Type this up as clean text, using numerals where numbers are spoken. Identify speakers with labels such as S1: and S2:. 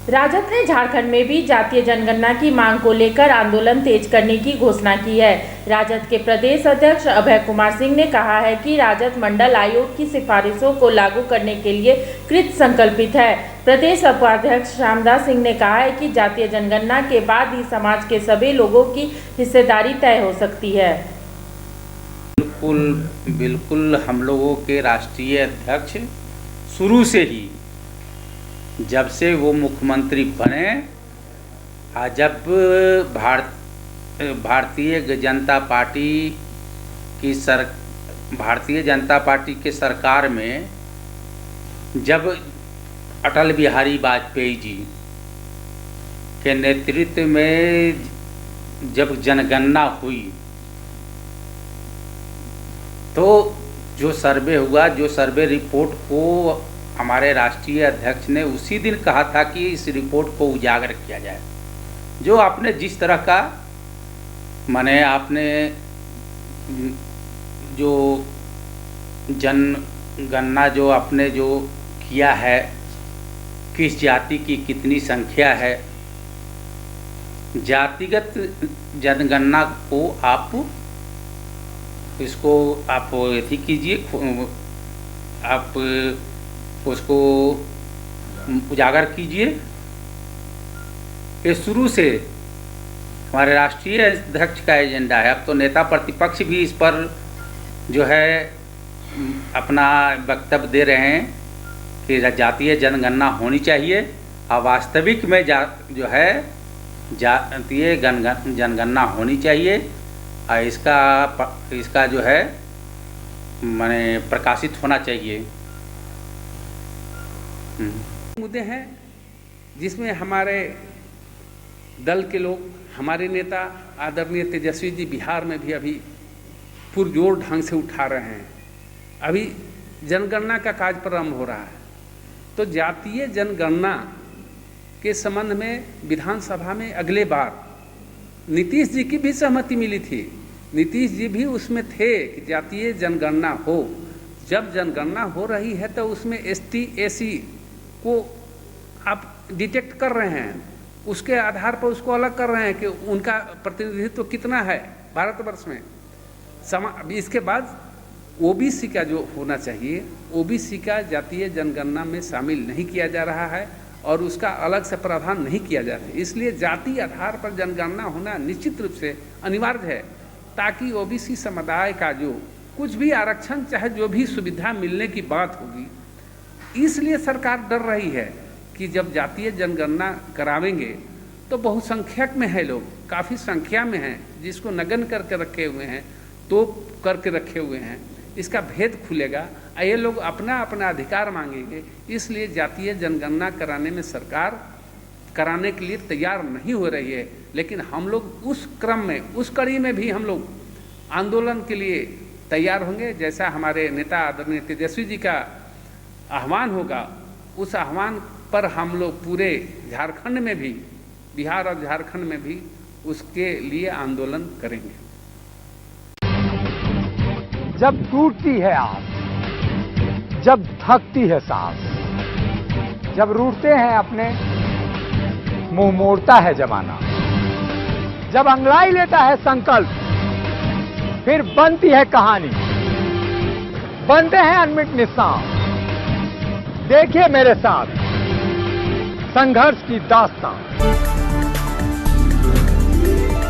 S1: राजद ने झारखंड में भी जातीय जनगणना की मांग को लेकर आंदोलन तेज करने की घोषणा की है। राजद के प्रदेश अध्यक्ष अभय कुमार सिंह ने कहा है कि राजद मंडल आयोग की सिफारिशों को लागू करने के लिए कृत संकल्पित है। प्रदेश उपाध्यक्ष श्यामदास सिंह ने कहा है कि जातीय जनगणना के बाद ही समाज के सभी लोगों की हिस्सेदारी तय हो सकती है।
S2: बिल्कुल हम लोगों के राष्ट्रीय अध्यक्ष शुरू से ही, जब से वो मुख्यमंत्री बने, जब भारतीय जनता पार्टी के सरकार में जब अटल बिहारी वाजपेयी जी के नेतृत्व में जब जनगणना हुई, तो जो सर्वे हुआ, जो सर्वे रिपोर्ट को हमारे राष्ट्रीय अध्यक्ष ने उसी दिन कहा था कि इस रिपोर्ट को उजागर किया जाए। जो आपने जिस तरह का आपने जो जनगणना जो आपने जो किया है, किस जाति की कितनी संख्या है, जातिगत जनगणना को आप इसको आप एथी कीजिए, आप उसको उजागर कीजिए। ये शुरू से हमारे राष्ट्रीय अध्यक्ष का एजेंडा है। अब तो नेता प्रतिपक्ष भी इस पर जो है अपना वक्तव्य दे रहे हैं कि जातीय जनगणना होनी चाहिए और वास्तविक में जो है जातीय जनगणना होनी चाहिए और इसका जो है प्रकाशित होना चाहिए।
S3: मुद्दे हैं जिसमें हमारे दल के लोग, हमारे नेता आदरणीय तेजस्वी जी बिहार में भी अभी पुरजोर ढंग से उठा रहे हैं। अभी जनगणना का कार्य प्रारंभ हो रहा है, तो जातीय जनगणना के संबंध में विधानसभा में अगले बार नीतीश जी की भी सहमति मिली थी। नीतीश जी भी उसमें थे कि जातीय जनगणना हो। जब जनगणना हो रही है तो उसमें ST SC को आप डिटेक्ट कर रहे हैं, उसके आधार पर उसको अलग कर रहे हैं कि उनका प्रतिनिधित्व कितना है भारतवर्ष में। इसके बाद OBC का जो होना चाहिए, OBC का जातीय जनगणना में शामिल नहीं किया जा रहा है और उसका अलग से प्रावधान नहीं किया जाता है। इसलिए जाति आधार पर जनगणना होना निश्चित रूप से अनिवार्य है, ताकि OBC समुदाय का जो कुछ भी आरक्षण, चाहे जो भी सुविधा मिलने की बात होगी, इसलिए सरकार डर रही है कि जब जातीय जनगणना करावेंगे तो बहुसंख्यक में है लोग, काफ़ी संख्या में हैं जिसको नगन करके रखे हुए हैं, तो करके रखे हुए हैं, इसका भेद खुलेगा, ये लोग अपना अपना अधिकार मांगेंगे। इसलिए जातीय जनगणना कराने में सरकार कराने के लिए तैयार नहीं हो रही है। लेकिन हम लोग उस क्रम में, उस कड़ी में भी हम लोग आंदोलन के लिए तैयार होंगे। जैसा हमारे नेता आदरणीय तेजस्वी जी का आह्वान होगा, उस आह्वान पर हम लोग पूरे झारखंड में भी, बिहार और झारखंड में भी उसके लिए आंदोलन करेंगे।
S4: जब टूटती है आस, जब थकती है सांस, जब रूठते हैं अपने, मुंह मोड़ता है जमाना, जब अंगड़ाई लेता है संकल्प, फिर बनती है कहानी, बनते हैं अनमिट निशान। देखिए मेरे साथ संघर्ष की दास्तान।